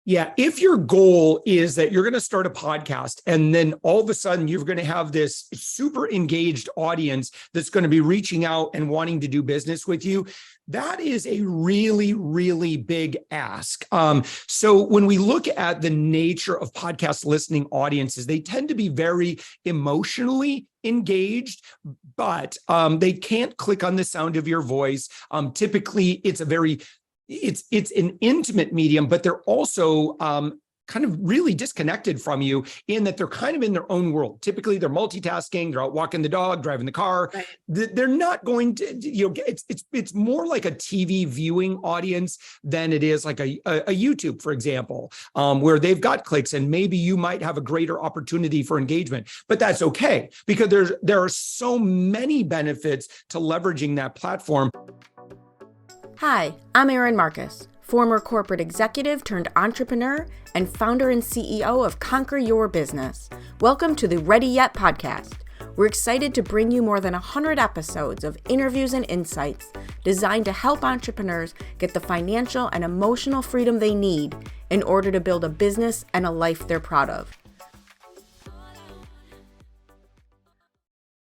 Yeah, if your goal is that you're going to start a podcast and then all of a sudden you're going to have this super engaged audience that's going to be reaching out and wanting to do business with you, that is a really, really big ask. So when we look at the nature of podcast listening audiences, they tend to be very emotionally engaged, but they can't click on the sound of your voice. Typically, it's an intimate medium, but they're also kind of really disconnected from you in that they're kind of in their own world. Typically, they're multitasking. They're out walking the dog, driving the car. Right. They're not going to, it's more like a TV viewing audience than it is like a YouTube, for example, where they've got clicks and maybe you might have a greater opportunity for engagement. But that's okay because there are so many benefits to leveraging that platform. Hi, I'm Erin Marcus, former corporate executive turned entrepreneur and founder and CEO of Conquer Your Business. Welcome to the Ready Yet podcast. We're excited to bring you more than 100 episodes of interviews and insights designed to help entrepreneurs get the financial and emotional freedom they need in order to build a business and a life they're proud of.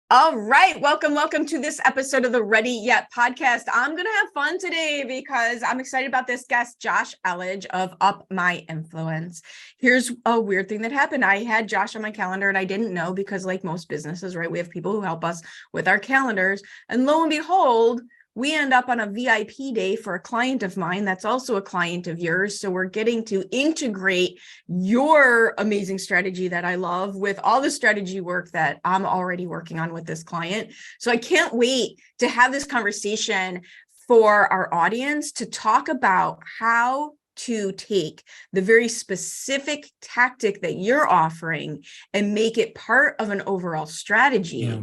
All right. Welcome to this episode of the Ready Yet podcast. I'm going to have fun today because I'm excited about this guest, Josh Elledge of Up My Influence. Here's a weird thing that happened. I had Josh on my calendar and I didn't know because like most businesses, right, we have people who help us with our calendars. And lo and behold, we end up on a VIP day for a client of mine that's also a client of yours. So we're getting to integrate your amazing strategy that I love with all the strategy work that I'm already working on with this client. So I can't wait to have this conversation for our audience to talk about how to take the very specific tactic that you're offering and make it part of an overall strategy. Yeah.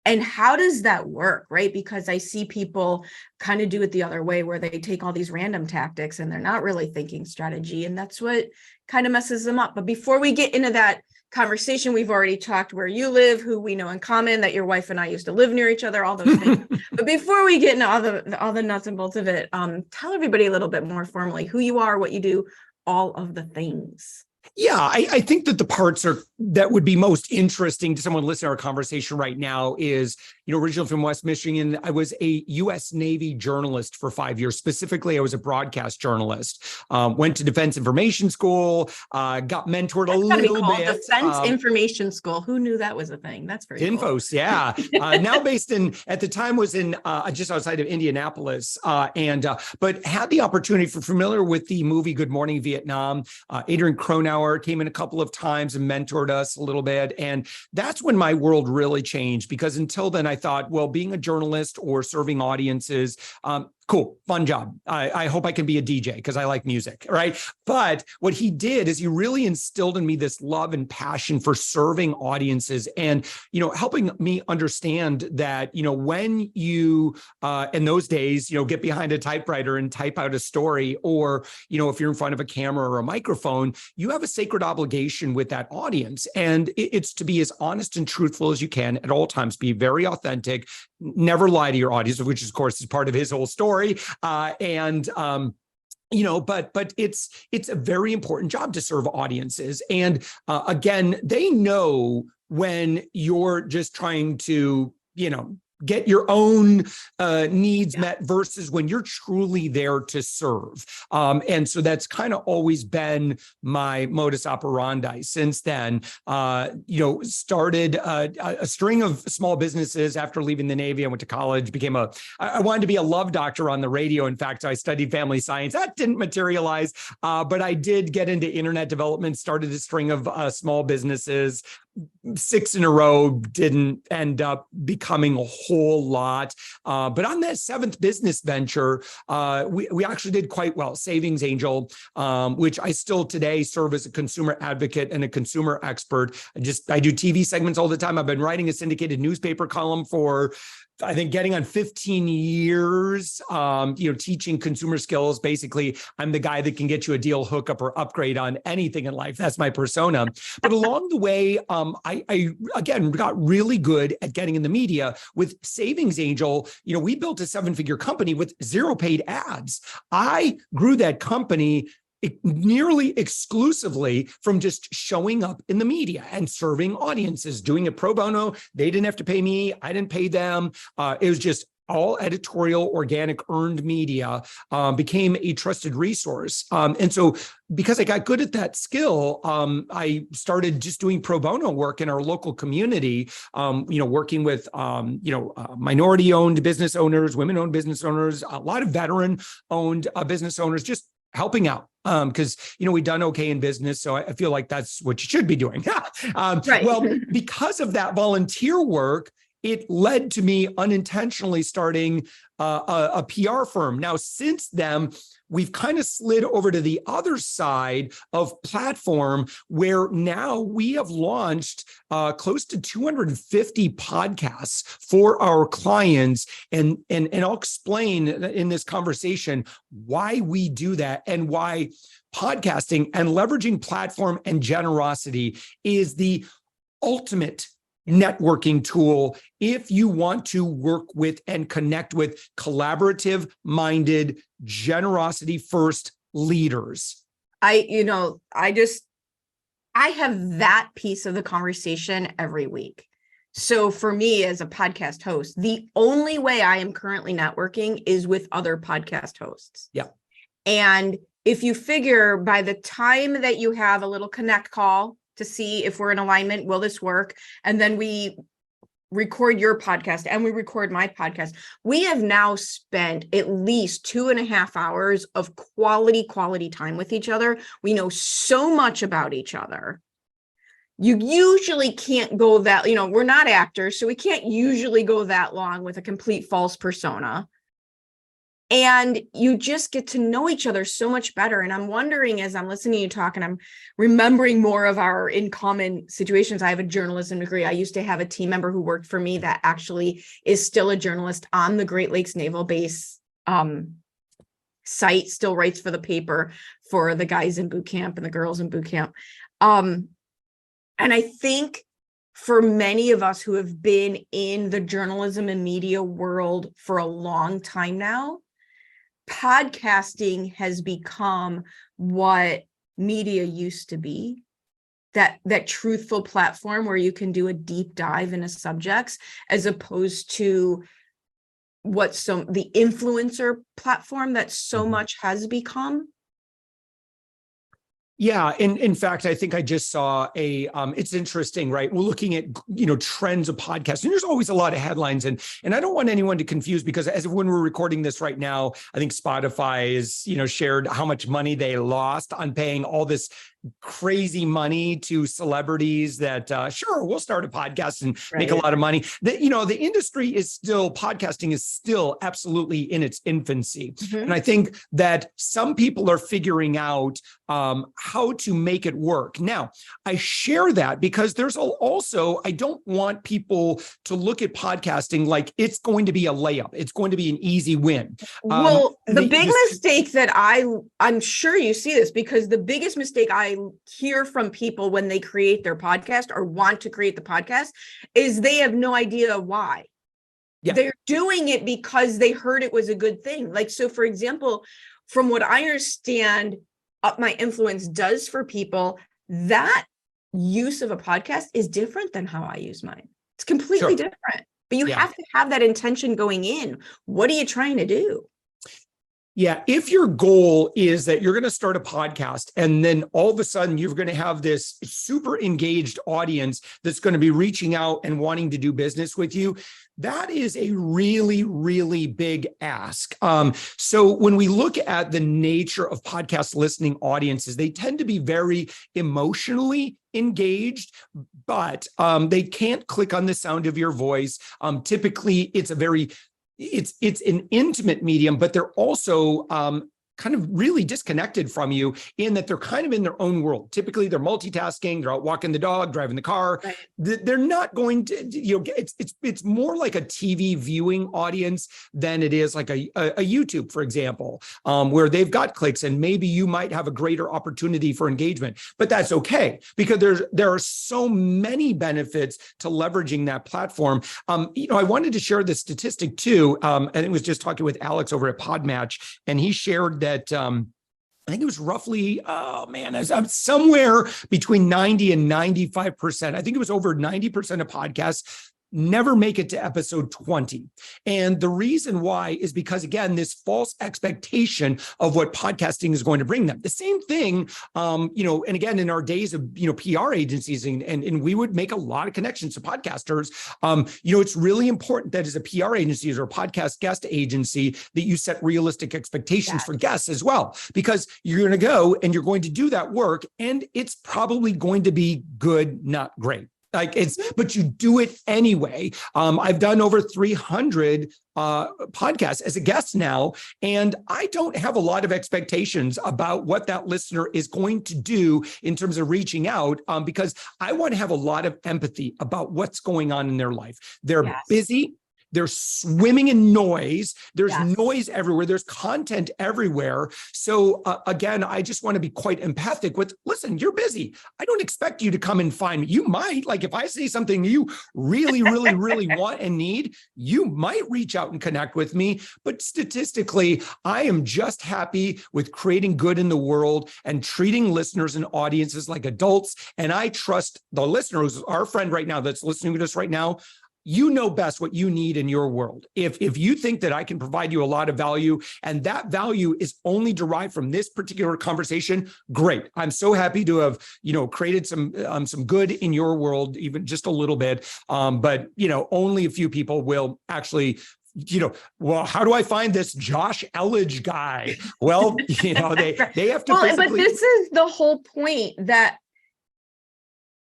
And how does that work, right? Because I see people kind of do it the other way where they take all these random tactics and they're not really thinking strategy. And that's what kind of messes them up. But before we get into that conversation, we've already talked where you live, who we know in common, that your wife and I used to live near each other, all those things. But before we get into all the nuts and bolts of it, tell everybody a little bit more formally who you are, what you do, all of the things. Yeah, I think that the parts that would be most interesting to someone listening to our conversation right now is, originally from West Michigan, I was a U.S. Navy journalist for 5 years. Specifically, I was a broadcast journalist. Went to Defense Information School, got mentored a little bit. Defense Information School. Who knew that was a thing? That's very cool. Infos, yeah. Now based at the time was in just outside of Indianapolis, but had the opportunity for familiar with the movie Good Morning Vietnam. Adrian Cronauer came in a couple of times and mentored us a little bit. And that's when my world really changed, because until then I thought, well, being a journalist or serving audiences, cool, fun job. I hope I can be a DJ because I like music, right? But what he did is he really instilled in me this love and passion for serving audiences and, helping me understand that, when you, in those days, get behind a typewriter and type out a story, or, if you're in front of a camera or a microphone, you have a sacred obligation with that audience. And it's to be as honest and truthful as you can at all times, be very authentic, never lie to your audience, which of course is part of his whole story. But it's a very important job to serve audiences. And again, they know when you're just trying to, get your own needs met versus when you're truly there to serve. And so that's kind of always been my modus operandi since then. Started a string of small businesses after leaving the Navy. I went to college, I wanted to be a love doctor on the radio. In fact, I studied family science. That didn't materialize, but I did get into internet development, started a string of small businesses. 6 in a row didn't end up becoming a whole lot. But on that 7th business venture, we actually did quite well. Savings Angel, which I still today serve as a consumer advocate and a consumer expert. I do TV segments all the time. I've been writing a syndicated newspaper column for, I think, getting on 15 years, teaching consumer skills. Basically, I'm the guy that can get you a deal, hookup, or upgrade on anything in life. That's my persona. But along the way, I again got really good at getting in the media. With Savings Angel, we built a 7-figure company with 0 paid ads. I grew that company nearly exclusively from just showing up in the media and serving audiences, doing it pro bono. They didn't have to pay me. I didn't pay them. It was just all editorial, organic, earned media, became a trusted resource. And so because I got good at that skill, I started just doing pro bono work in our local community, working with, minority-owned business owners, women-owned business owners, a lot of veteran-owned business owners, just helping out. Because, we've done okay in business. So I feel like that's what you should be doing. Right. Well, because of that volunteer work, it led to me unintentionally starting a PR firm. Now, since then, we've kind of slid over to the other side of platform where now we have launched close to 250 podcasts for our clients. And I'll explain in this conversation why we do that and why podcasting and leveraging platform and generosity is the ultimate networking tool if you want to work with and connect with collaborative minded, generosity first leaders. I have that piece of the conversation every week. So for me as a podcast host, the only way I am currently networking is with other podcast hosts. Yeah. And if you figure by the time that you have a little connect call to see if we're in alignment, will this work? And then we record your podcast and we record my podcast. We have now spent at least 2.5 hours of quality time with each other. We know so much about each other. You usually can't go that, we're not actors, so we can't usually go that long with a complete false persona. And you just get to know each other so much better. And I'm wondering, as I'm listening to you talk and I'm remembering more of our in common situations, I have a journalism degree. I used to have a team member who worked for me that actually is still a journalist on the Great Lakes Naval Base site, still writes for the paper for the guys in boot camp and the girls in boot camp. And I think for many of us who have been in the journalism and media world for a long time now, podcasting has become what media used to be, that truthful platform where you can do a deep dive into subjects, as opposed to the influencer platform that so much has become. Yeah. And in fact, I think I just saw it's interesting, right? We're looking at, trends of podcasts, and there's always a lot of headlines. And I don't want anyone to confuse, because when we're recording this right now, I think Spotify is, shared how much money they lost on paying all this crazy money to celebrities that, sure, we'll start a podcast and make a lot of money. The industry podcasting is still absolutely in its infancy. And I think that some people are figuring out how to make it work. Now, I share that because there's also, I don't want people to look at podcasting like it's going to be a layup. It's going to be an easy win. Well, the big mistake that I'm sure you see this, because the biggest mistake I hear from people when they create their podcast or want to create the podcast is they have no idea why. Yeah. They're doing it because they heard it was a good thing. Like, so for example, from what I understand, Up My Influence does for people, that use of a podcast is different than how I use mine. It's completely different, but you have to have that intention going in. What are you trying to do? Yeah, if your goal is that you're going to start a podcast and then all of a sudden you're going to have this super engaged audience that's going to be reaching out and wanting to do business with you, that is a really, really big ask. So when we look at the nature of podcast listening audiences, they tend to be very emotionally engaged, but they can't click on the sound of your voice. Typically, it's an intimate medium, but they're also kind of really disconnected from you in that they're kind of in their own world. Typically, they're multitasking. They're out walking the dog, driving the car. Right. They're not going to, it's more like a TV viewing audience than it is like a YouTube, for example, where they've got clicks and maybe you might have a greater opportunity for engagement. But that's okay, because there are so many benefits to leveraging that platform. I wanted to share this statistic too. I was just talking with Alex over at Podmatch, and he shared that I think it was roughly, I'm somewhere between 90 and 95%. I think it was over 90% of podcasts never make it to episode 20. And the reason why is because, again, this false expectation of what podcasting is going to bring them. The same thing, and again, in our days of, PR agencies, and we would make a lot of connections to podcasters. It's really important that as a PR agency or a podcast guest agency, that you set realistic expectations for guests as well, because you're going to go and you're going to do that work, and it's probably going to be good, not great. But you do it anyway. I've done over 300 podcasts as a guest now, and I don't have a lot of expectations about what that listener is going to do in terms of reaching out, because I want to have a lot of empathy about what's going on in their life. They're busy. They're swimming in noise. There's noise everywhere. There's content everywhere. So again, I just want to be quite empathic with, listen, you're busy. I don't expect you to come and find me. You might, if I say something you really, really, really want and need, you might reach out and connect with me. But statistically, I am just happy with creating good in the world and treating listeners and audiences like adults. And I trust the listener, who's our friend right now that's listening to us right now. You know best what you need in your world. If you think that I can provide you a lot of value, and that value is only derived from this particular conversation, great. I'm so happy to have, created some good in your world, even just a little bit. But only a few people will actually, well, how do I find this Josh Elledge guy? Well, they have to. Well, but this is the whole point, that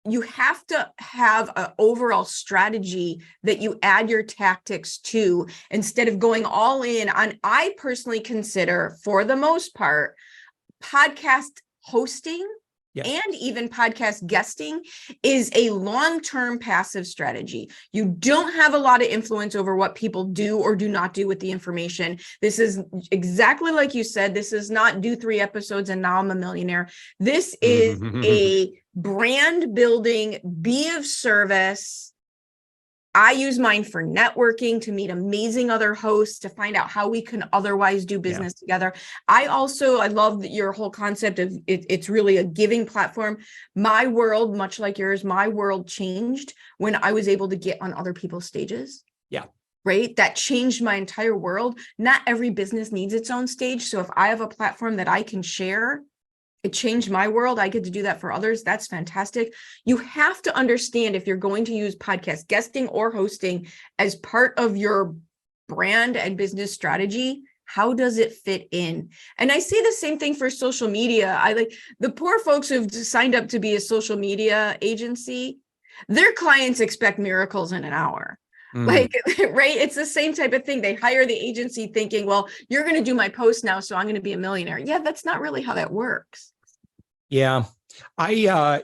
you have to have an overall strategy that you add your tactics to, instead of going all in on, I personally consider, for the most part, podcast hosting and even podcast guesting is a long-term passive strategy. You don't have a lot of influence over what people do or do not do with the information. This is exactly like you said. This is not do 3 episodes and now I'm a millionaire. This is a brand building, be of service. I use mine for networking, to meet amazing other hosts, to find out how we can otherwise do business together. I love your whole concept of it's really a giving platform. My world, much like yours, my world changed when I was able to get on other people's stages. Yeah. Right? That changed my entire world. Not every business needs its own stage. So if I have a platform that I can share, it changed my world. I get to do that for others. That's fantastic. You have to understand, if you're going to use podcast guesting or hosting as part of your brand and business strategy, how does it fit in? And I say the same thing for social media. The poor folks who've signed up to be a social media agency, their clients expect miracles in an hour. Right? It's the same type of thing. They hire the agency thinking, well, you're going to do my post now, so I'm going to be a millionaire. Yeah, that's not really how that works. Yeah. Interviewing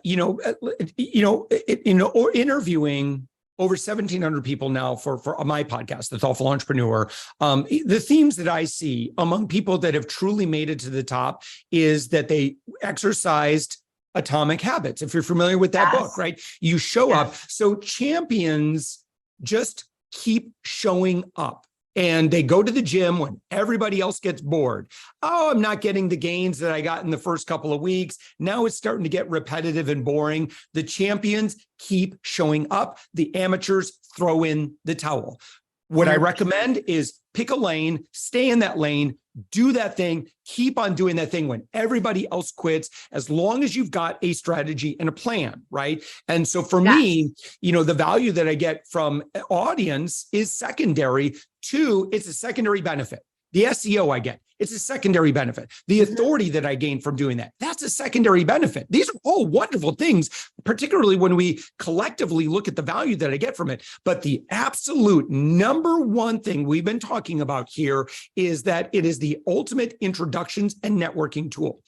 over 1,700 people now for my podcast, The Thoughtful Entrepreneur. The themes that I see among people that have truly made it to the top is that they exercised Atomic Habits. If you're familiar with that book, right? You show up. So champions just keep showing up. And they go to the gym when everybody else gets bored. Oh, I'm not getting the gains that I got in the first couple of weeks. Now it's starting to get repetitive and boring. The champions keep showing up. The amateurs throw in the towel. What I recommend is pick a lane, stay in that lane, do that thing, keep on doing that thing when everybody else quits, as long as you've got a strategy and a plan, right? And so for me, the value that I get from audience is secondary. 2, it's a secondary benefit. The SEO I get, it's a secondary benefit. The authority that I gain from doing that, that's a secondary benefit. These are all wonderful things, particularly when we collectively look at the value that I get from it. But the absolute number one thing we've been talking about here is that it is the ultimate introductions and networking tool.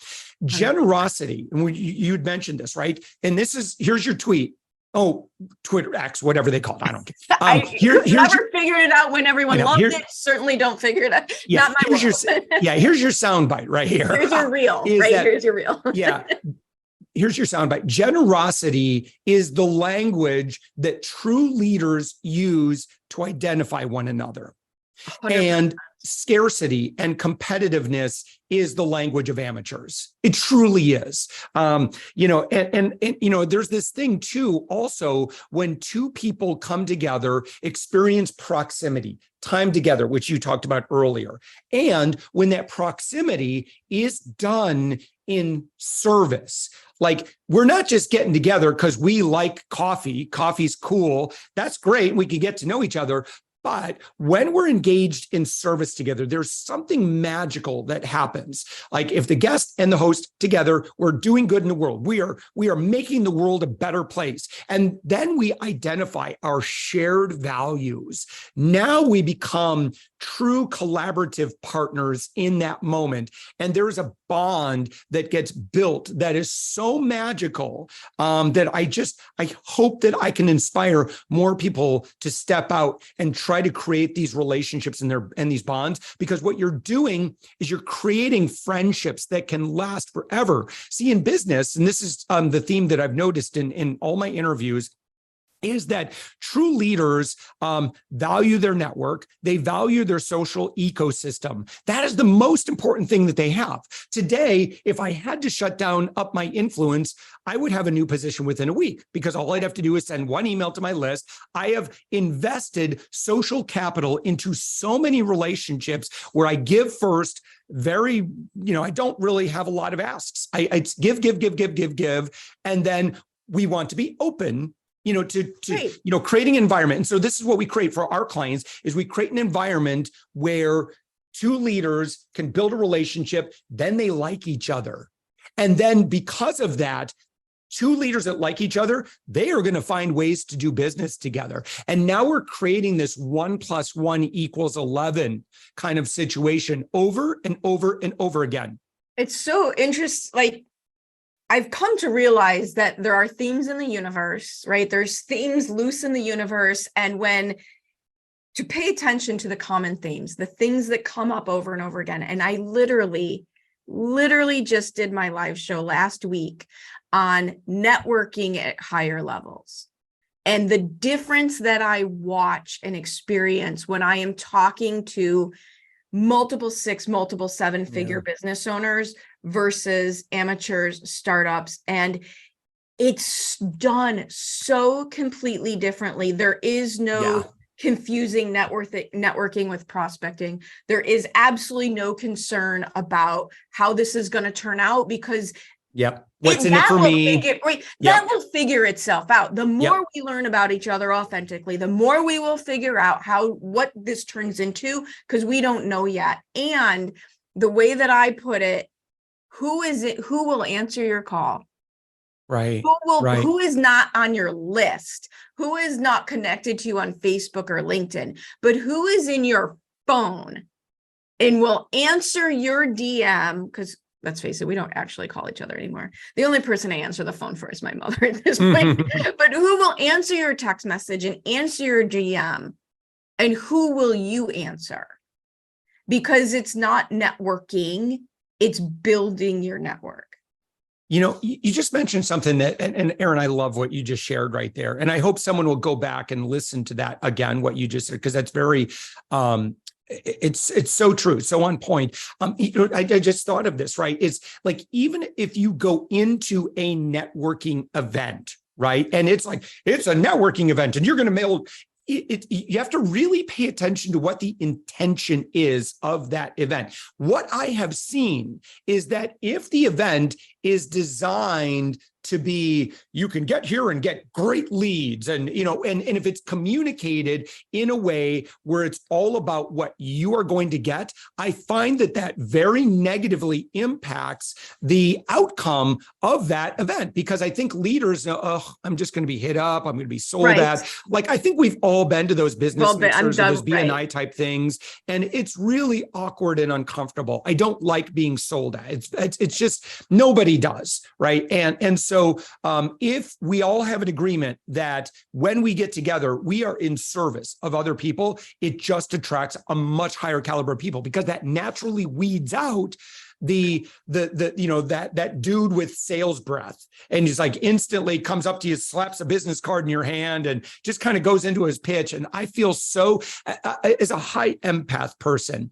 Generosity, and you'd mentioned this, right? And here's your tweet. Oh, Twitter, X, whatever they call it. I don't care. Here's never figured it out when everyone loved it. Certainly don't figure it out. Yeah, not my here's your soundbite right here. Here's your reel, right? Here's your reel. Here's your soundbite. Generosity is the language that true leaders use to identify one another. 100%. And scarcity and competitiveness is the language of amateurs. It truly is. And there's this thing too, also, when two people come together, experience proximity, time together, which you talked about earlier. And when that proximity is done in service, like we're not just getting together because we like coffee, coffee's cool, that's great, we can get to know each other. But when we're engaged in service together, there's something magical that happens. Like if the guest and the host together, we're doing good in the world. We are making the world a better place. And then we identify our shared values. Now we become true collaborative partners in that moment. And there's a bond that gets built that is so magical that I hope that I can inspire more people to step out and try to create these relationships and these bonds, because what you're doing is you're creating friendships that can last forever. See, in business, and this is the theme that I've noticed in all my interviews, is that true leaders value their network. They value their social ecosystem. That is the most important thing that they have. Today, if I had to shut down Up My Influence, I would have a new position within a week, because all I'd have to do is send one email to my list. I have invested social capital into so many relationships where I give first, I don't really have a lot of asks. I give, and then we want to be open to creating an environment. And so this is what we create for our clients, is we create an environment where two leaders can build a relationship, then they like each other. And then because of that, two leaders that like each other, they are going to find ways to do business together. And now we're creating this 1 + 1 = 11 kind of situation over and over and over again. It's so interesting. Like, I've come to realize that there are themes in the universe, right? There's themes loose in the universe. And to pay attention to the common themes, the things that come up over and over again. And I literally just did my live show last week on networking at higher levels. And the difference that I watch and experience when I am talking to multiple 6, multiple 7-figure business owners versus amateurs, startups. And it's done so completely differently. There is no confusing networking with prospecting. There is absolutely no concern about how this is going to turn out, because what's in it for me? That will figure itself out. The more we learn about each other authentically, the more we will figure out what this turns into, because we don't know yet. And the way that I put it, who will answer your call? Right. Who is not on your list? Who is not connected to you on Facebook or LinkedIn, but who is in your phone and will answer your DM? Because let's face it, we don't actually call each other anymore. The only person I answer the phone for is my mother at this point. But who will answer your text message and answer your DM? And who will you answer? Because it's not networking, it's building your network. You just mentioned something that, and Erin, I love what you just shared right there. And I hope someone will go back and listen to that again, what you just said, because that's very, it's so true. So on point. I just thought of this, right? It's like, even if you go into a networking event, right? And it's like, it's a networking event and you're going to mail you have to really pay attention to what the intention is of that event. What I have seen is that if the event is designed to be, you can get here and get great leads, and if it's communicated in a way where it's all about what you are going to get, I find that very negatively impacts the outcome of that event, because I think leaders know, I'm just going to be hit up, I'm going to be sold at. Like, I think we've all been to those business mixers or those BNI type things, and it's really awkward and uncomfortable. I don't like being sold at. It's just, nobody does, right? And so if we all have an agreement that when we get together, we are in service of other people, it just attracts a much higher caliber of people, because that naturally weeds out that dude with sales breath, and he's like instantly comes up to you, slaps a business card in your hand, and just kind of goes into his pitch. And I feel so, as a high empath person,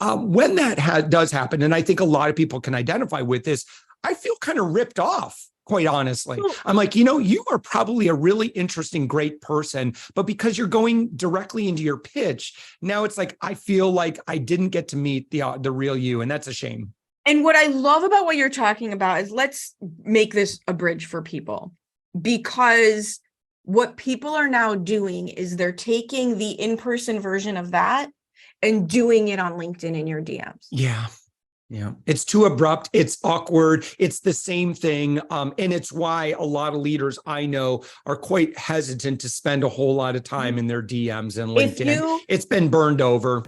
when that does happen, and I think a lot of people can identify with this, I feel kind of ripped off. Quite honestly, I'm like, you are probably a really interesting, great person, but because you're going directly into your pitch, now it's like, I feel like I didn't get to meet the real you. And that's a shame. And what I love about what you're talking about is, let's make this a bridge for people, because what people are now doing is they're taking the in-person version of that and doing it on LinkedIn in your DMs. Yeah. Yeah, it's too abrupt. It's awkward. It's the same thing. And it's why a lot of leaders I know are quite hesitant to spend a whole lot of time in their DMs and LinkedIn. It's been burned over.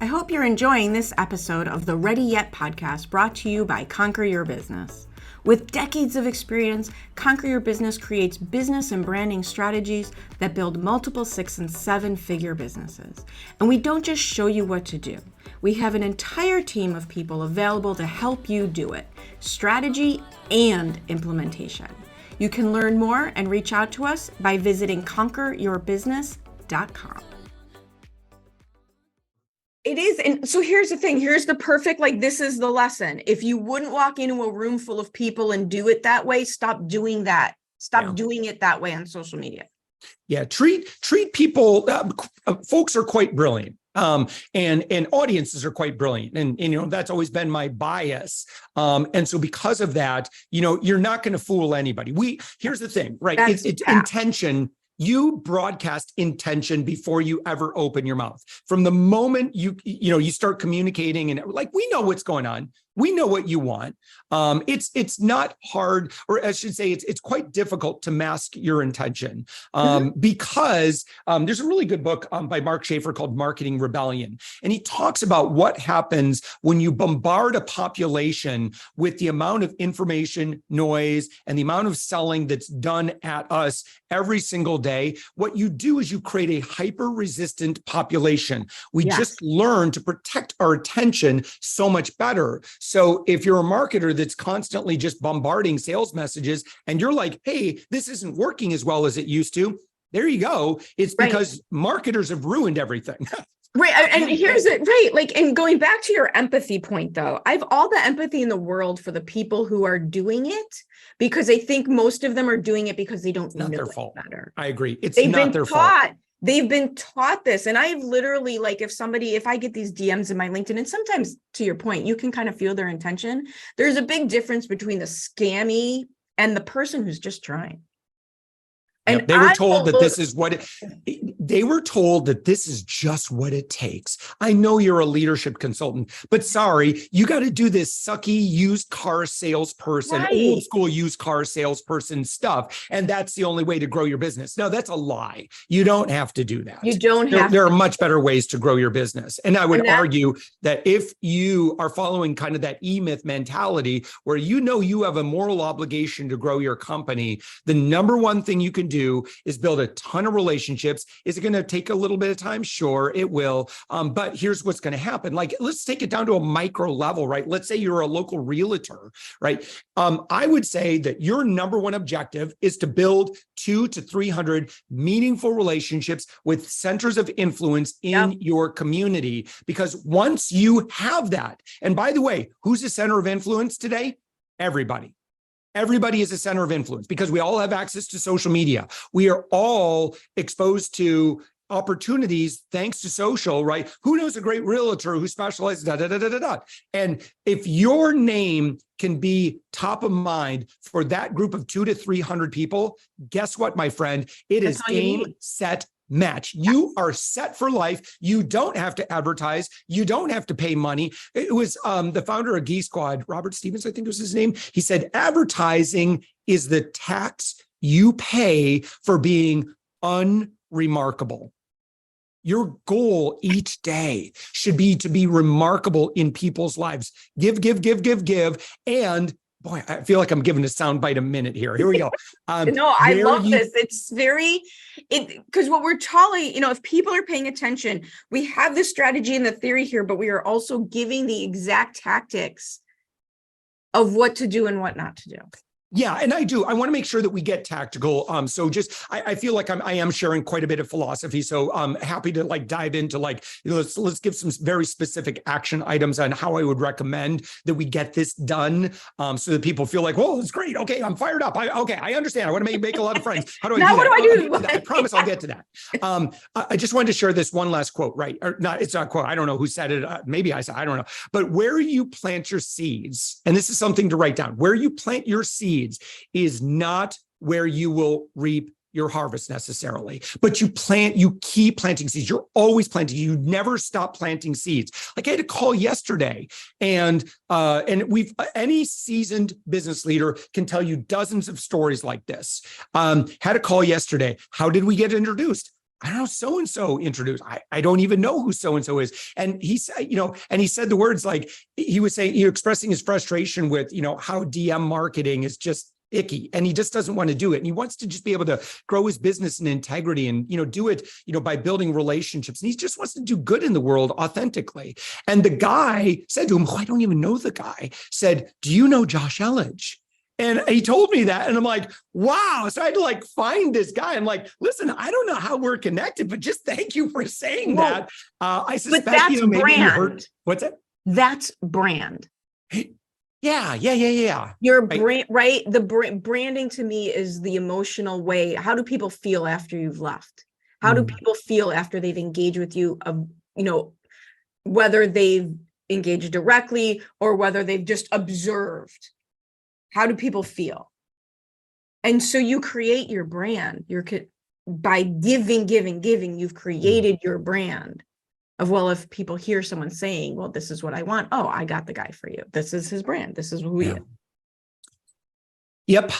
I hope you're enjoying this episode of the Ready Yet podcast, brought to you by Conquer Your Business. With decades of experience, Conquer Your Business creates business and branding strategies that build multiple 6- and 7-figure businesses. And we don't just show you what to do. We have an entire team of people available to help you do it, strategy and implementation. You can learn more and reach out to us by visiting conqueryourbusiness.com. It is. And so here's the thing. Here's the perfect, this is the lesson. If you wouldn't walk into a room full of people and do it that way, stop doing that. Stop doing it that way on social media. Yeah. Treat people. Folks are quite brilliant. And audiences are quite brilliant. And that's always been my bias. And so because of that, you're not going to fool anybody. Here's the thing, right? It's intention. You broadcast intention before you ever open your mouth. From the moment you start communicating, and we know what's going on. We know what you want. It's not hard, or I should say, it's quite difficult to mask your intention, because there's a really good book by Mark Schaefer called Marketing Rebellion. And he talks about what happens when you bombard a population with the amount of information, noise, and the amount of selling that's done at us every single day. What you do is you create a hyper-resistant population. We just learn to protect our attention so much better. So if you're a marketer that's constantly just bombarding sales messages and you're like, hey, this isn't working as well as it used to, there you go. It's because marketers have ruined everything. Right. And here's it. Right. And going back to your empathy point, though, I have all the empathy in the world for the people who are doing it, because I think most of them are doing it because they don't know their fault. Better. I agree. It's not their fault. They've been taught this. And I've literally, if I get these DMs in my LinkedIn, and sometimes, to your point, you can kind of feel their intention. There's a big difference between the scammy and the person who's just trying. And they were told that this is what they were told that this is just what it takes. I know you're a leadership consultant, but sorry, you got to do this sucky used car salesperson, old school used car salesperson stuff. And that's the only way to grow your business. No, that's a lie. You don't have to do that. You don't have There are much better ways to grow your business. And I would argue that if you are following kind of that E-Myth mentality, where you have a moral obligation to grow your company, the number one thing you can do is build a ton of relationships. Is it going to take a little bit of time? Sure, it will. But here's what's going to happen. Let's take it down to a micro level, right? Let's say you're a local realtor, right? I would say that your number one objective is to build 200 to 300 meaningful relationships with centers of influence in your community. Because once you have that, and by the way, who's a center of influence today? Everybody. Everybody is a center of influence because we all have access to social media. We are all exposed to opportunities thanks to social, right? Who knows a great realtor who specializes, And if your name can be top of mind for that group of 200 to 300 people, guess what, my friend? It is aim, set, match. You are set for life. You don't have to advertise. You don't have to pay money. It was the founder of Geek Squad, Robert Stevens, I think was his name. He said, advertising is the tax you pay for being unremarkable. Your goal each day should be to be remarkable in people's lives. Give. And boy, I feel like I'm giving a soundbite a minute here. Here we go. No, I love this. It's because what we're telling, if people are paying attention, we have the strategy and the theory here, but we are also giving the exact tactics of what to do and what not to do. Yeah, and I do. I want to make sure that we get tactical. So just, I feel like I am sharing quite a bit of philosophy. So I'm happy to like dive into like, let's give some very specific action items on how I would recommend that we get this done, so that people feel like, whoa, it's great. Okay, I'm fired up. I understand. I want to make a lot of friends. How do I do that? What do I do? I promise I'll get to that. I just wanted to share this one last quote, right? Or not, it's not a quote. I don't know who said it. Maybe I said, I don't know. But where you plant your seeds, and this is something to write down, where you plant your seeds is not where you will reap your harvest necessarily, but you keep planting seeds. You're always planting. You never stop planting seeds. Like I had a call yesterday, and any seasoned business leader can tell you dozens of stories like this. Had a call yesterday. How did we get introduced? I don't know, so-and-so introduced. I don't even know who so-and-so is. And he said, and he said the words like, he was saying, expressing his frustration with, how DM marketing is just icky, and he just doesn't want to do it. And he wants to just be able to grow his business in integrity and, do it, by building relationships. And he just wants to do good in the world authentically. And the guy said to him, I don't even know the guy, said, do you know Josh Elledge? And he told me that, and I'm like, wow. So I had to like find this guy. I'm like, listen, I don't know how we're connected, but just thank you for saying that. I suspect, but that's maybe brand. You heard, what's that? That's brand. Yeah. Your brand, right? The branding to me is the emotional way. How do people feel after you've left? How do people feel after they've engaged with you? Whether they've engaged directly or whether they've just observed. How do people feel? And so you create your brand. By giving, you've created your brand of, well, if people hear someone saying, well, this is what I want. Oh, I got the guy for you. This is his brand. This is who he is. Yep.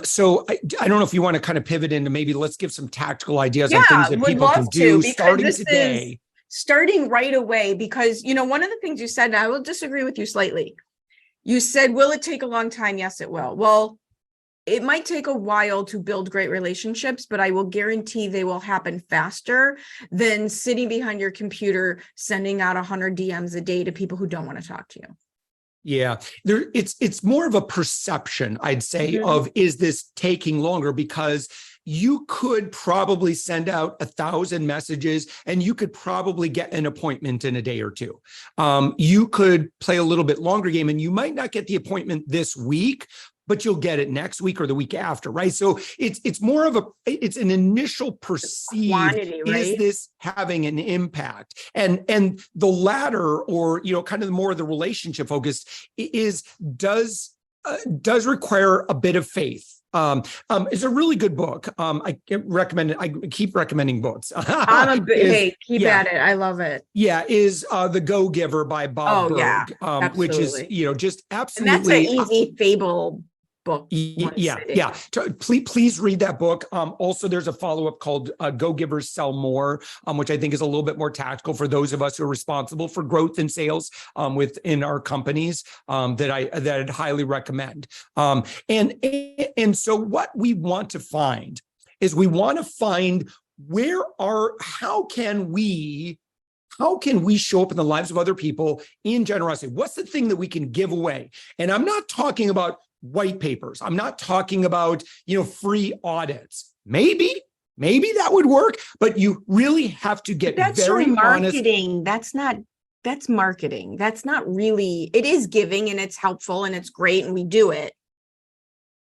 So I don't know if you want to kind of pivot into maybe let's give some tactical ideas on things that people can do starting today. Starting right away, because, one of the things you said, and I will disagree with you slightly. You said, will it take a long time? Yes, it will. Well, it might take a while to build great relationships, but I will guarantee they will happen faster than sitting behind your computer, sending out 100 DMs a day to people who don't want to talk to you. Yeah, it's more of a perception, I'd say, of is this taking longer, because you could probably send out 1,000 messages and you could probably get an appointment in a day or two. You could play a little bit longer game and you might not get the appointment this week, but you'll get it next week or the week after, right? So it's more of it's an initial perceived, quantity, right? Is this having an impact? And the latter, or kind of more of the relationship focus, does require a bit of faith. It's a really good book. I recommend it. I keep recommending books. Keep at it. I love it. Yeah, is The Go-Giver by Bob Berg, which is just absolutely. And that's an easy fable book. Yeah. Please read that book. Also, there's a follow-up called Go-Givers Sell More, which I think is a little bit more tactical for those of us who are responsible for growth and sales within our companies, that I'd highly recommend. And so what we want to find is how can we show up in the lives of other people in generosity? What's the thing that we can give away? And I'm not talking about white papers. I'm not talking about, free audits. Maybe that would work, but you really have to get very marketing. honest. That's marketing. That's not really, it is giving and it's helpful and it's great and we do it.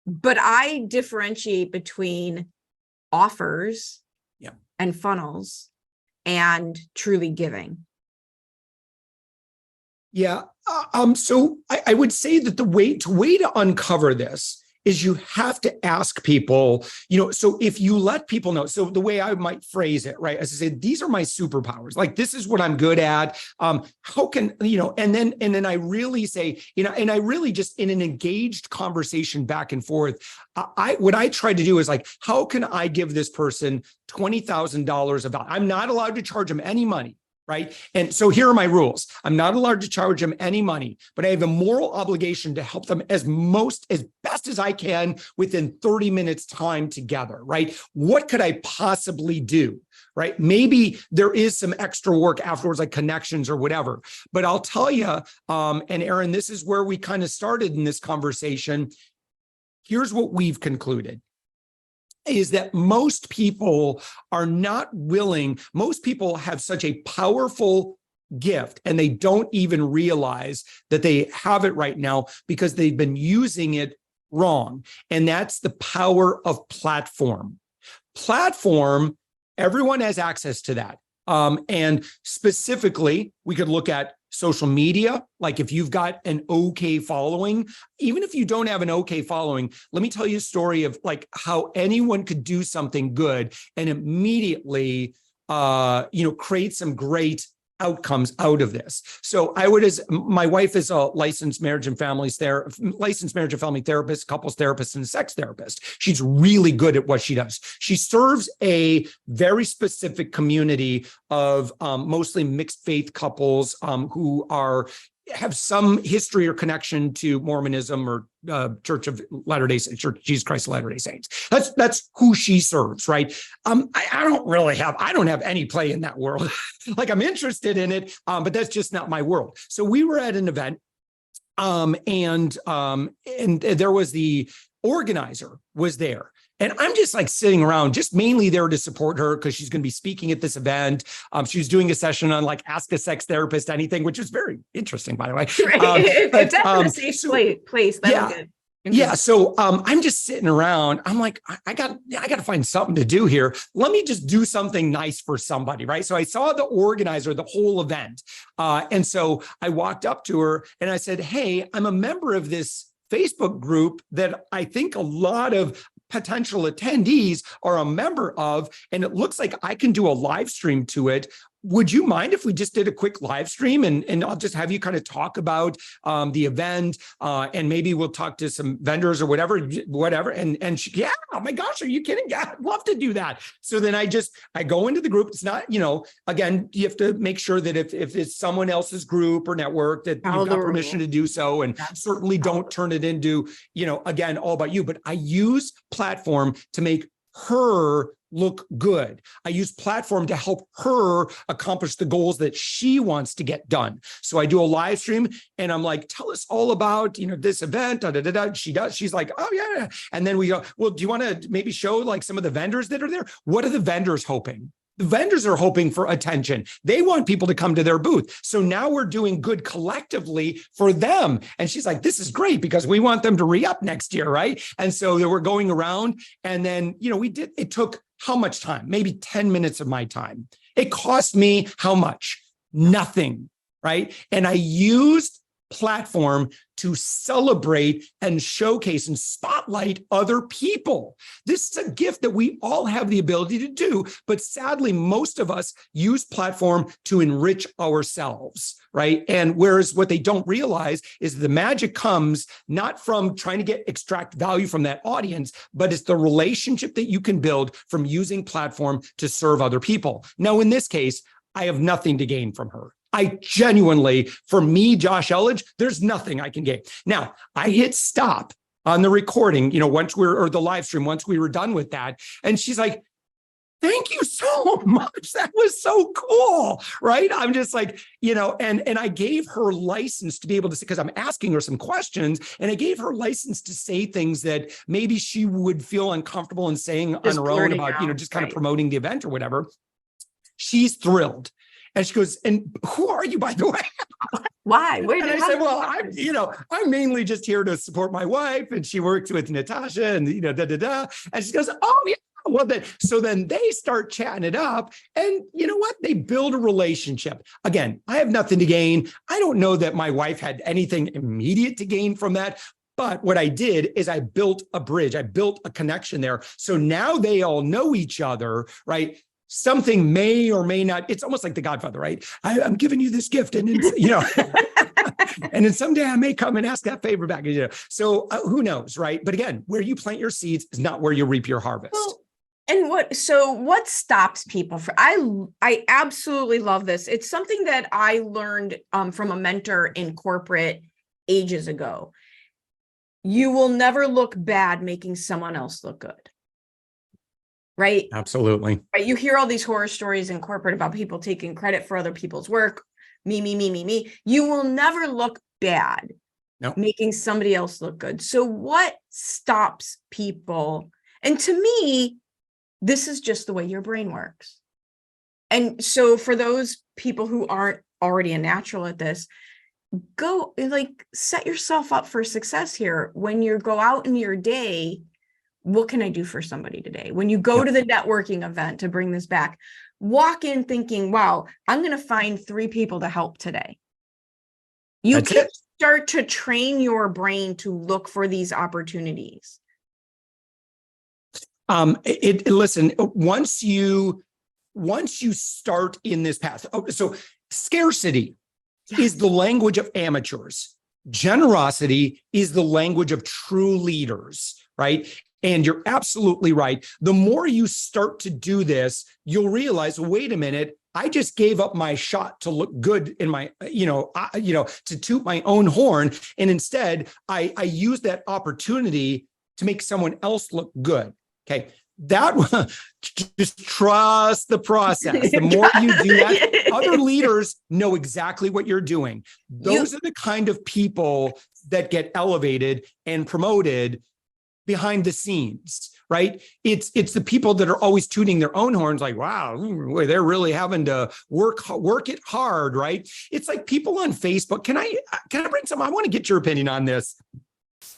But I differentiate between offers and funnels and truly giving. Yeah. So I would say that the way to uncover this is you have to ask people, so if you let people know, so the way I might phrase it, right, as I said, these are my superpowers, like this is what I'm good at. How can, and then I really say, and I really just in an engaged conversation back and forth, what I try to do is like, how can I give this person $20,000 of value? I'm not allowed to charge them any money. right? And so here are my rules. I'm not allowed to charge them any money, but I have a moral obligation to help them as best as I can within 30 minutes time together, right? What could I possibly do, right? Maybe there is some extra work afterwards, like connections or whatever, but I'll tell you, and Erin, this is where we kind of started in this conversation. Here's what we've concluded. Is that most people are not willing, most people have such a powerful gift and they don't even realize that they have it right now because they've been using it wrong. And that's the power of platform. Platform, everyone has access to that. And specifically, we could look at social media. Like if you've got an okay following, even if you don't have an okay following, let me tell you a story of like how anyone could do something good and immediately, create some great outcomes out of this. So my wife is a licensed marriage and family therapist, couples therapist, and sex therapist. She's really good at what she does. She serves a very specific community of mostly mixed faith couples who have some history or connection to Mormonism or Church of Latter-day Saints, Church Jesus Christ of Latter-day Saints. That's who she serves, right? I don't have any play in that world. Like I'm interested in it, but that's just not my world. So we were at an event, and there was the organizer was there. And I'm just like sitting around, just mainly there to support her because she's going to be speaking at this event. She was doing a session on like Ask a Sex Therapist Anything, which is very interesting, by the way. It's definitely a safe place. Yeah. So I'm just sitting around. I'm like, I got to find something to do here. Let me just do something nice for somebody, right? So I saw the organizer, the whole event. And so I walked up to her and I said, hey, I'm a member of this Facebook group that I think a lot of potential attendees are a member of, and it looks like I can do a live stream to it. Would you mind if we just did a quick live stream and I'll just have you kind of talk about the event and maybe we'll talk to some vendors or whatever. And she, yeah, oh my gosh, are you kidding? Yeah, I'd love to do that. So then I go into the group. It's not, again, you have to make sure that if it's someone else's group or network that you've got permission to do so, and certainly don't turn it into, again, all about you. But I use platform to make her look good. I use platform to help her accomplish the goals that she wants to get done. So I do a live stream and I'm like, tell us all about, this event. She does. She's like, oh yeah. And then we go, well, do you want to maybe show like some of the vendors that are there? What are the vendors hoping? The vendors are hoping for attention. They want people to come to their booth. So now we're doing good collectively for them. And she's like, this is great because we want them to re-up next year, right? And so we're going around and then, it took how much time? Maybe 10 minutes of my time. It cost me how much? Nothing, right? And I used platform to celebrate and showcase and spotlight other people. This is a gift that we all have the ability to do, but sadly, most of us use platform to enrich ourselves, right? And whereas what they don't realize is the magic comes not from trying to extract value from that audience, but it's the relationship that you can build from using platform to serve other people. Now, in this case, I have nothing to gain from her. I genuinely, for me, Josh Elledge, there's nothing I can gain. Now, I hit stop on the recording, or the live stream, once we were done with that. And she's like, thank you so much. That was so cool, right? I'm just like, and I gave her license to be able to say, because I'm asking her some questions, and I gave her license to say things that maybe she would feel uncomfortable in saying on her own about, just kind of promoting the event or whatever. She's thrilled. And she goes, and who are you, by the way? Why? And I said, well, I'm mainly just here to support my wife, and she works with Natasha, and And she goes, oh yeah. Well, then they start chatting it up, and you know what? They build a relationship. Again, I have nothing to gain. I don't know that my wife had anything immediate to gain from that. But what I did is I built a bridge. I built a connection there. So now they all know each other, right? Something may or may not, it's almost like The Godfather, right? I'm giving you this gift and and then someday I may come and ask that favor back. So who knows, right? But again, where you plant your seeds is not where you reap your harvest. Well, And what stops people I absolutely love this. It's something that I learned from a mentor in corporate ages ago. You will never look bad making someone else look good. Right? Absolutely. Right. You hear all these horror stories in corporate about people taking credit for other people's work. Me. You will never look bad making somebody else look good. So what stops people? And to me, this is just the way your brain works. And so for those people who aren't already a natural at this, go set yourself up for success here. When you go out in your day, what can I do for somebody today? When you go to the networking event, to bring this back, walk in thinking, wow, I'm going to find 3 people to help today. You can start to train your brain to look for these opportunities. Listen, once you start in this path, so scarcity is the language of amateurs. Generosity is the language of true leaders, right? And you're absolutely right. The more you start to do this, you'll realize, wait a minute, I just gave up my shot to look good in my, to toot my own horn. And instead, I use that opportunity to make someone else look good. Okay. Just trust the process. The more you do that, other leaders know exactly what you're doing. Those are the kind of people that get elevated and promoted behind the scenes, right? It's the people that are always tooting their own horns, like, wow, they're really having to work it hard, right? It's like people on Facebook. Can I bring some? I want to get your opinion on this.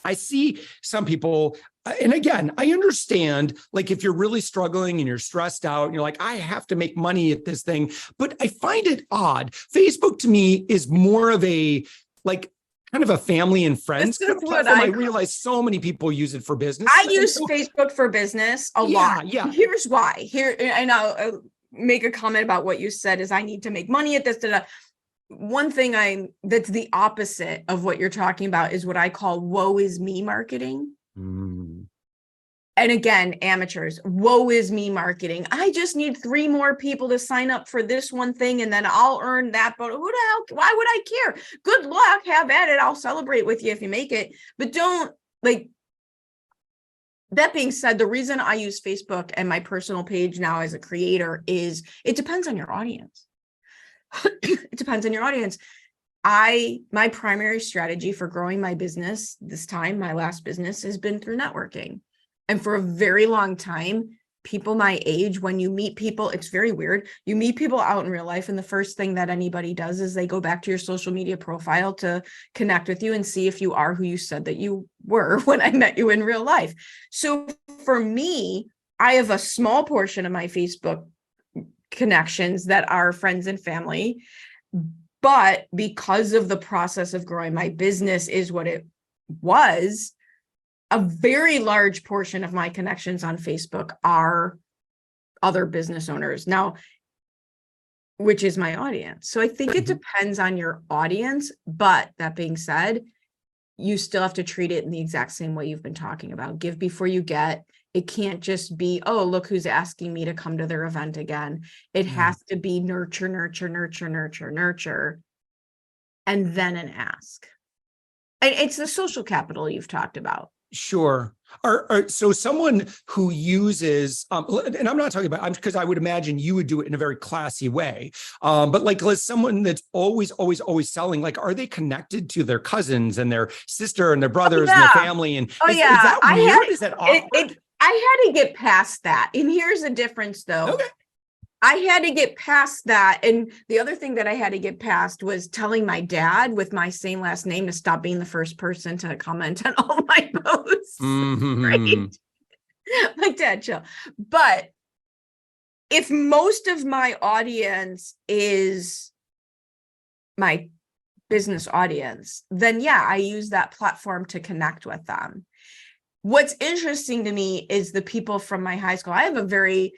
I see some people, and again, I understand, like, if you're really struggling and you're stressed out and you're like, I have to make money at this thing, but I find it odd. Facebook to me is more of a, kind of a family and friends kind of platform. I realize so many people use it for business. I use Facebook for business a lot. Yeah. Here's why. And I'll make a comment about what you said is I need to make money at this. One thing that's the opposite of what you're talking about is what I call woe is me marketing. And again, amateurs, woe is me marketing. I just need 3 more people to sign up for this one thing, and then I'll earn that. But who the hell, why would I care? Good luck, have at it. I'll celebrate with you if you make it. But don't, that being said, the reason I use Facebook and my personal page now as a creator is it depends on your audience. It depends on your audience. My primary strategy for growing my business my last business has been through networking. And for a very long time, people my age, when you meet people, it's very weird. You meet people out in real life, and the first thing that anybody does is they go back to your social media profile to connect with you and see if you are who you said that you were when I met you in real life. So for me, I have a small portion of my Facebook connections that are friends and family. But because of the process of growing my business is what it was, a very large portion of my connections on Facebook are other business owners now, which is my audience. So I think it depends on your audience. But that being said, you still have to treat it in the exact same way you've been talking about. Give before you get. It can't just be, oh, look who's asking me to come to their event again. It has to be nurture, and then an ask. And it's the social capital you've talked about. Sure. So someone who uses, and I'm not talking about, because I would imagine you would do it in a very classy way. But someone that's always selling, are they connected to their cousins and their sister and their brothers and their family? And is that weird? Is that awkward? I had to get past that. And here's the difference though. Okay. I had to get past that. And the other thing that I had to get past was telling my dad with my same last name to stop being the first person to comment on all my posts. Right? Like, Dad, chill. But if most of my audience is my business audience, then yeah, I use that platform to connect with them. What's interesting to me is the people from my high school. I have a very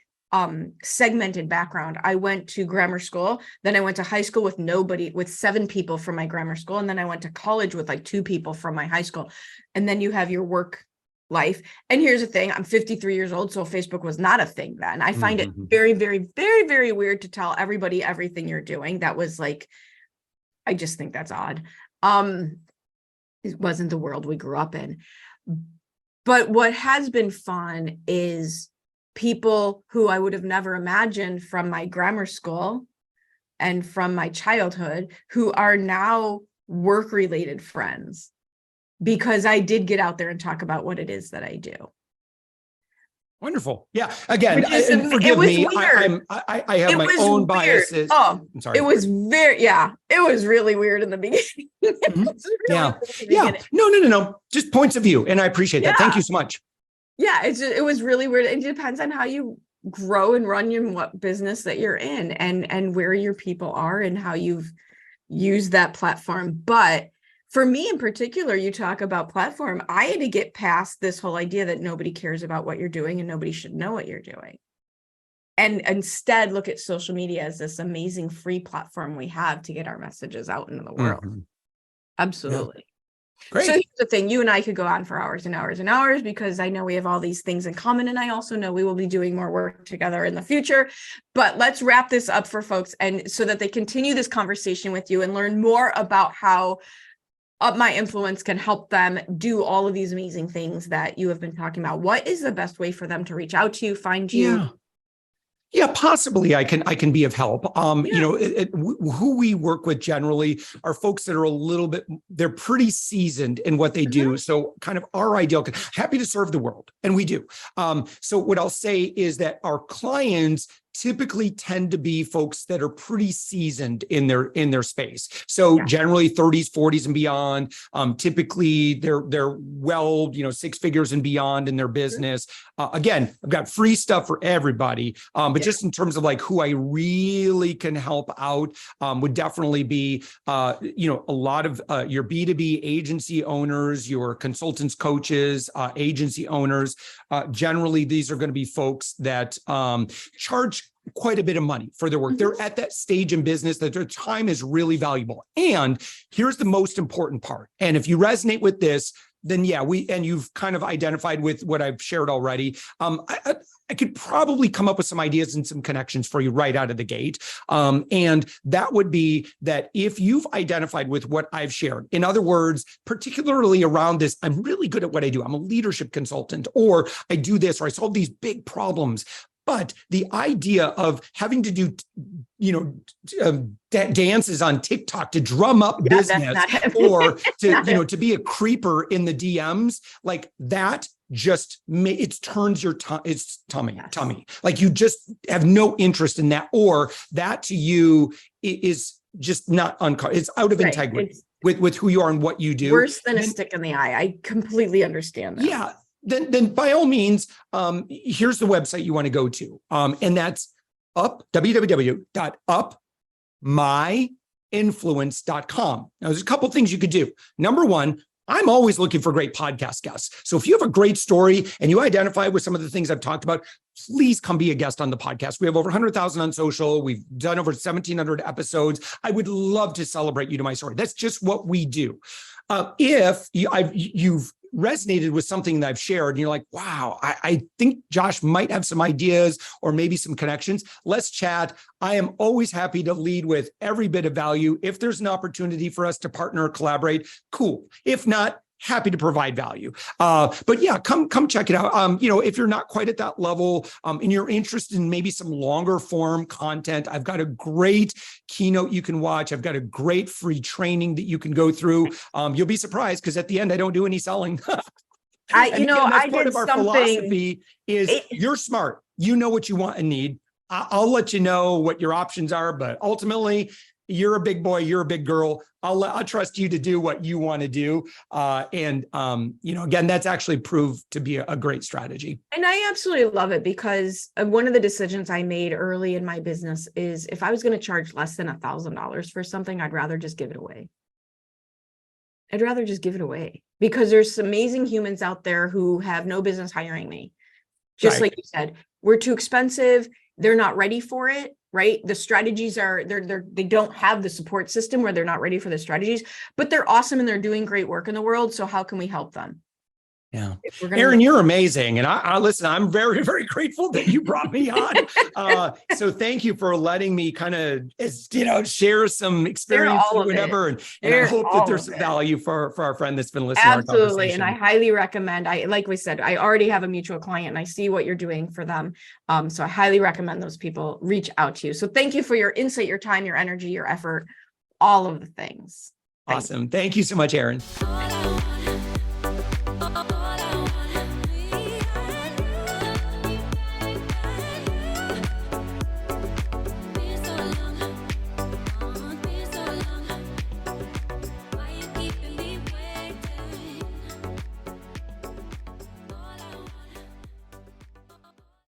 segmented background. I went to grammar school, then I went to high school with 7 people from my grammar school, and then I went to college with 2 people from my high school. And then you have your work life. And here's the thing, I'm 53 years old, so Facebook was not a thing then. I find it Mhm. very, very, very, very weird to tell everybody everything you're doing. That was like, I just think that's odd. It wasn't the world we grew up in. But what has been fun is people who I would have never imagined from my grammar school and from my childhood who are now work-related friends, because I did get out there and talk about what it is that I do. Wonderful. Yeah. Again, Which is, and forgive me, weird. I have my own biases. Oh, I'm sorry. it was it was really weird in the beginning. Mhm. Really Yeah. No. Just points of view. And I appreciate that. Thank you so much. Yeah, it was really weird. It depends on how you grow and run in what business that you're in, and where your people are and how you've used that platform. But for me in particular, you talk about platform, I had to get past this whole idea that nobody cares about what you're doing and nobody should know what you're doing. And instead look at social media as this amazing free platform we have to get our messages out into the world. Mhm. Absolutely. Yeah. Great. So here's the thing, you and I could go on for hours and hours and hours, because I know we have all these things in common, and I also know we will be doing more work together in the future. But let's wrap this up for folks, and so that they continue this conversation with you and learn more about how Up My Influence can help them do all of these amazing things that you have been talking about. What is the best way for them to reach out to you, find you? Yeah, possibly I can be of help. Yeah. Who we work with generally are folks that are a little bit, they're pretty seasoned in what they do. So kind of our ideal, happy to serve the world. And we do. So what I'll say is that our clients typically tend to be folks that are pretty seasoned in their space. So generally 30s, 40s and beyond. Typically they're well, 6 figures and beyond in their business. Again, I've got free stuff for everybody. But just in terms of like who I really can help out, would definitely be, a lot of your B2B agency owners, your consultants, coaches, agency owners. Generally, these are going to be folks that charge quite a bit of money for their work. They're at that stage in business that their time is really valuable. And here's the most important part. And if you resonate with this, then and you've kind of identified with what I've shared already. I could probably come up with some ideas and some connections for you right out of the gate. And that would be that if you've identified with what I've shared, in other words, particularly around this, I'm really good at what I do. I'm a leadership consultant, or I do this, or I solve these big problems. But the idea of having to do, dances on TikTok to drum up business, or to, to be a creeper in the DMs, like that just it turns your tummy. Like you just have no interest in that, or that to you is just not it's out of integrity with who you are and what you do. Worse than a stick in the eye. I completely understand that. Yeah. Then by all means, here's the website you want to go to. And that's www.upmyinfluence.com. Now, there's a couple things you could do. Number one, I'm always looking for great podcast guests. So if you have a great story and you identify with some of the things I've talked about, please come be a guest on the podcast. We have over 100,000 on social. We've done over 1,700 episodes. I would love to celebrate you to my story. That's just what we do. If you've resonated with something that I've shared and you're like, wow, I think Josh might have some ideas or maybe some connections, let's chat. I am always happy to lead with every bit of value. If there's an opportunity for us to partner or collaborate, cool. If not, happy to provide value. But yeah, come check it out. If you're not quite at that level, and you're interested in maybe some longer form content, I've got a great keynote you can watch. I've got a great free training that you can go through. You'll be surprised because at the end, I don't do any selling. I did something. Philosophy is you're smart. You know what you want and need. I'll let you know what your options are, but ultimately, you're a big boy, you're a big girl. I'll trust you to do what you want to do. Again, that's actually proved to be a great strategy. And I absolutely love it, because one of the decisions I made early in my business is if I was going to charge less than $1,000 for something, I'd rather just give it away. Because there's amazing humans out there who have no business hiring me. Just like you said, we're too expensive. They're not ready for it. Right? The strategies they don't have the support system where they're not ready for the strategies, but they're awesome and they're doing great work in the world. So how can we help them? Yeah. We're gonna Erin, you're amazing. And I listen, I'm very, very grateful that you brought me on. So thank you for letting me kind of, share some experience all or of it. whatever. And I Share hope all that there's of some it. value for our friend that's been listening to our Absolutely. And conversation. I highly recommend, like we said, I already have a mutual client and I see what you're doing for them. So I highly recommend those people reach out to you. So thank you for your insight, your time, your energy, your effort, all of the things. Awesome. Thank you so much, Erin.